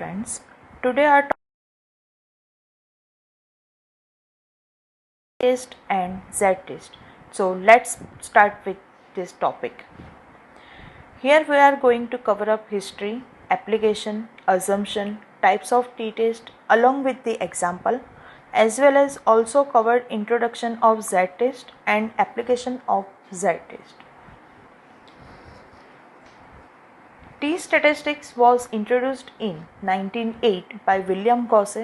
friends. Today our topic is test and Z test. So let's start with this topic. Here we are going to cover up history, application, assumption, types of t-test along with the example, as well as also covered introduction of Z test and application of Z test. T-statistics was introduced in 1908 by William Gauss.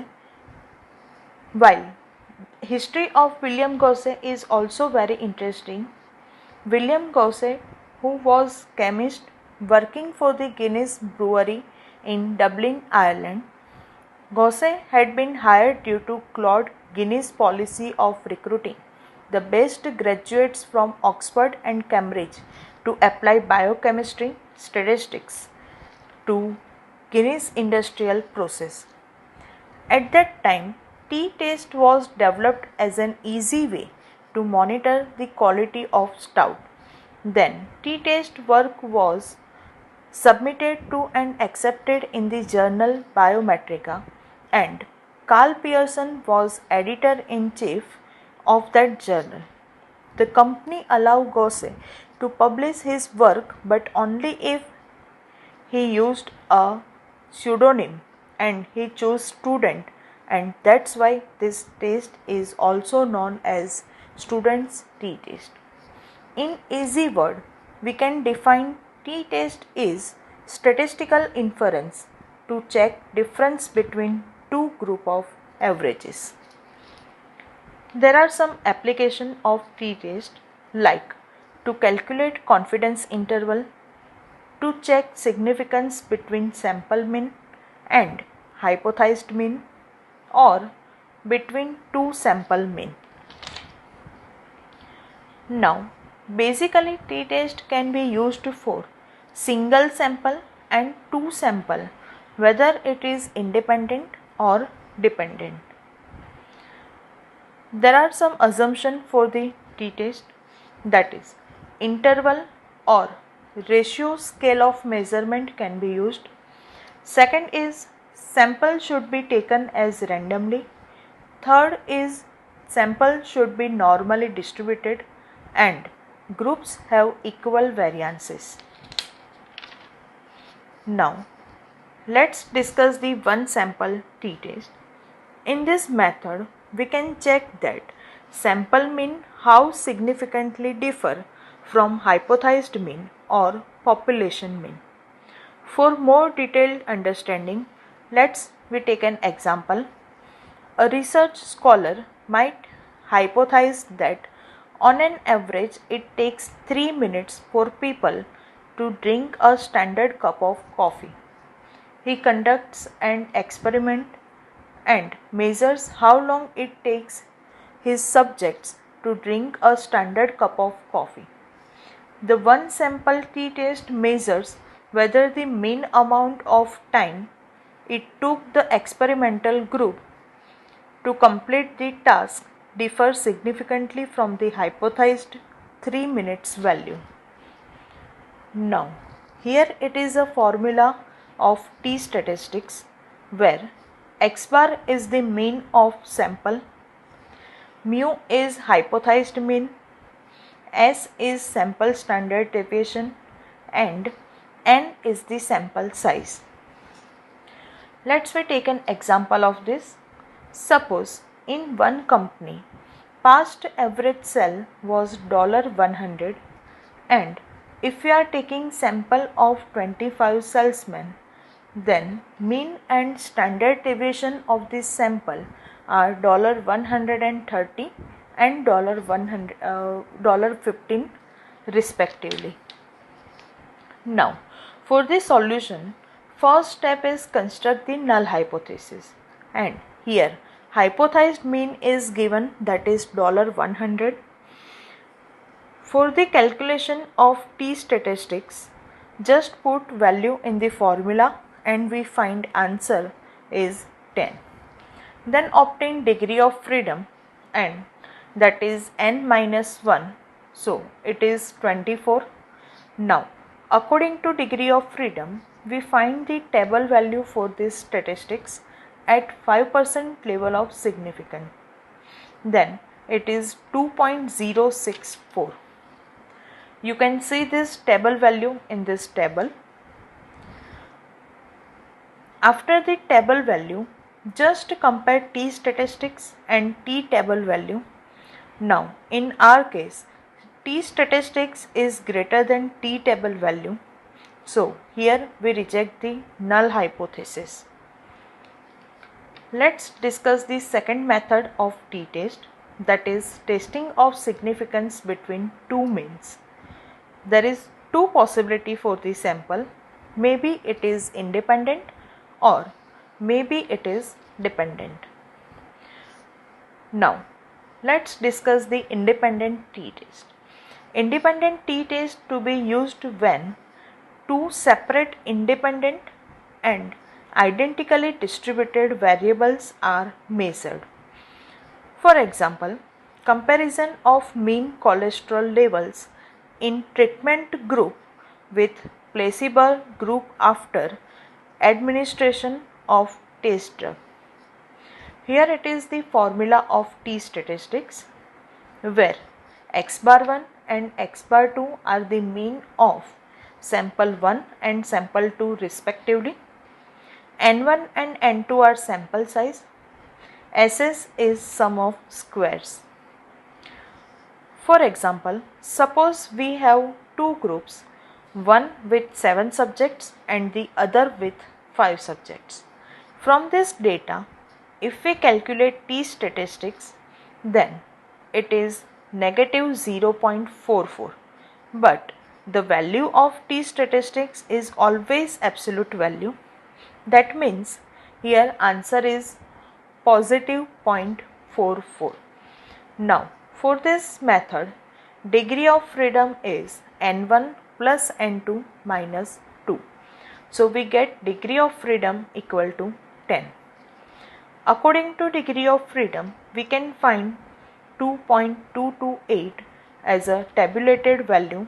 While history of William Gauss is also very interesting. William Gauss, who was chemist working for the Guinness Brewery in Dublin, Ireland, Gauss had been hired due to Claude Guinness' policy of recruiting the best graduates from Oxford and Cambridge to apply biochemistry statistics to Guinness industrial process. At that time, t-test was developed as an easy way to monitor the quality of stout. Then, t-test work was submitted to and accepted in the journal Biometrica, and Carl Pearson was editor-in-chief of that journal. The company allowed Gauss to publish his work, but only if he used a pseudonym and he chose student, and that's why this test is also known as student's t-test. In easy word, we can define t-test is statistical inference to check difference between two group of averages. There are some application of t-test like to calculate confidence interval, to check significance between sample mean and hypothesized mean, or between two sample mean. Now, basically t-test can be used for single sample and two sample, whether it is independent or dependent. There are some assumptions for the t-test, that is interval or ratio scale of measurement can be used. Second is sample should be taken as randomly. Third is sample should be normally distributed and groups have equal variances. Now let's discuss the one sample t-test. In this method we can check that sample mean how significantly differ from hypothesized mean or population mean. For more detailed understanding, let's we take an example. A research scholar might hypothesize that on an average it takes 3 minutes for people to drink a standard cup of coffee. He conducts an experiment and measures how long it takes his subjects to drink a standard cup of coffee. The one sample t-test measures whether the mean amount of time it took the experimental group to complete the task differs significantly from the hypothesized 3 minutes value. Now, here it is a formula of t-statistics where x bar is the mean of sample, mu is hypothesized mean, s is sample standard deviation, and n is the sample size. Let's take an example of this. Suppose in one company past average sale was $100, and if we are taking sample of 25 salesmen, then mean and standard deviation of this sample are $130 and $115 respectively. Now, for this solution, first step is construct the null hypothesis, and here hypothesized mean is given, that is $100. For the calculation of t-statistics, just put value in the formula and we find answer is 10. Then obtain degree of freedom, and that is n minus 1, so it is 24. Now according to degree of freedom, we find the table value for this statistics at 5% level of significance. Then it is 2.064. You can see this table value in this table. After the table value, just compare t statistics and t table value. Now in our case, t statistics is greater than t table value. So here we reject the null hypothesis. Let's discuss the second method of t-test, that is testing of significance between two means. There is two possibility for the sample. Maybe it is independent or maybe it is dependent. Now let's discuss the independent t-test. Independent t-test to be used when two separate independent and identically distributed variables are measured. For example, comparison of mean cholesterol levels in treatment group with placebo group after administration of test drug. Here it is the formula of t statistics, where x bar 1 and x bar 2 are the mean of sample 1 and sample 2 respectively. N1 and N2 are sample size. SS is sum of squares. For example, suppose we have two groups, one with 7 subjects and the other with 5 subjects. From this data, if we calculate t statistics, then it is negative 0.44. But the value of t statistics is always absolute value. That means here answer is positive 0.44. Now for this method, degree of freedom is n1 plus n2 minus 2. So we get degree of freedom equal to 10. According to degree of freedom, we can find 2.228 as a tabulated value.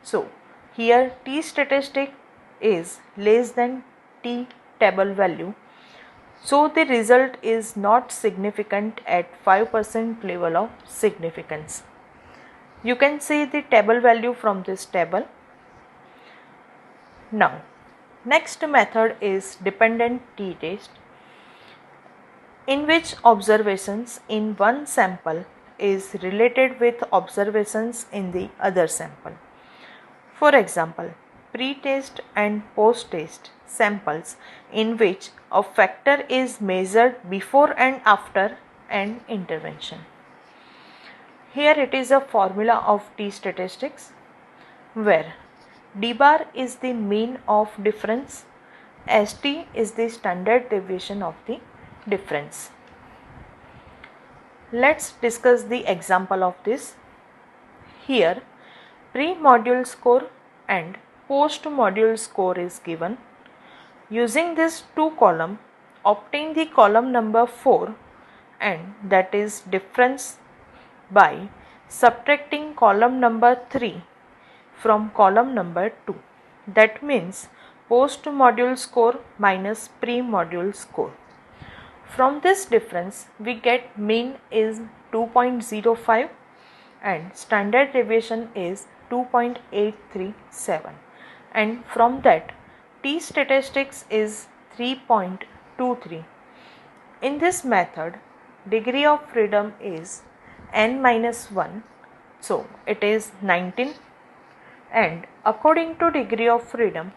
So here t statistic is less than t table value. So the result is not significant at 5% level of significance. You can see the table value from this table. Now, next method is dependent t-test, in which observations in one sample is related with observations in the other sample. For example, pre-test and post-test samples in which a factor is measured before and after an intervention. Here it is a formula of t statistics, where d bar is the mean of difference, st is the standard deviation of the difference. Let's discuss the example of this. Here pre-module score and post-module score is given. Using this two column, obtain the column number 4, and that is difference by subtracting column number 3 from column number 2. That means post-module score minus pre-module score. From this difference, we get mean is 2.05 and standard deviation is 2.837, and from that t statistics is 3.23. In this method, degree of freedom is n minus 1, so it is 19, and according to degree of freedom,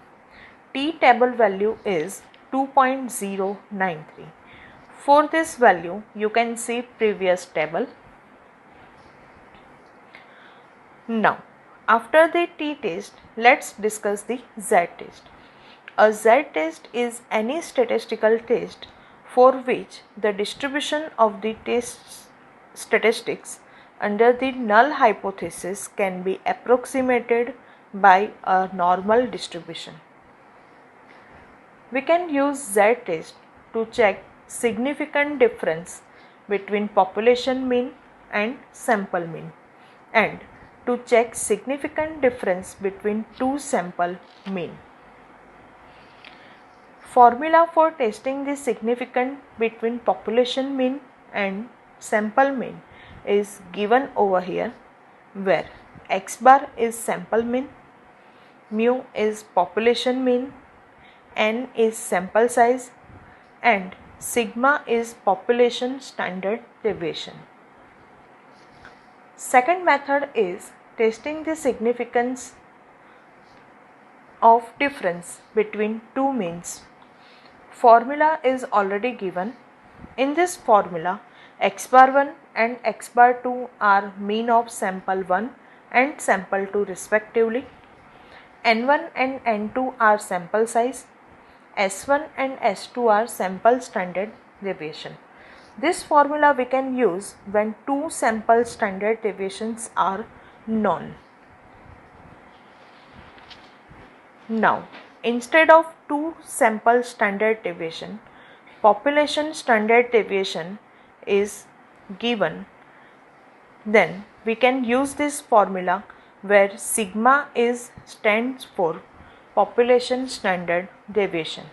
t table value is 2.093. For this value, you can see previous table. Now, after the t-test, let's discuss the z-test. A z-test is any statistical test for which the distribution of the test statistics under the null hypothesis can be approximated by a normal distribution. We can use z-test to check significant difference between population mean and sample mean, and to check significant difference between two sample mean. Formula for testing the significance between population mean and sample mean is given over here, where x bar is sample mean, mu is population mean, n is sample size, and sigma is population standard deviation. Second method is testing the significance of difference between two means. Formula is already given. In this formula, x bar 1 and x bar 2 are mean of sample 1 and sample 2 respectively. N1 and N2 are sample size. S1 and S2 are sample standard deviation. This formula we can use when two sample standard deviations are known. Now, instead of two sample standard deviation, population standard deviation is given, then we can use this formula where sigma stands for population standard deviation.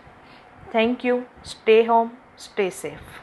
Thank you. Stay home, stay safe.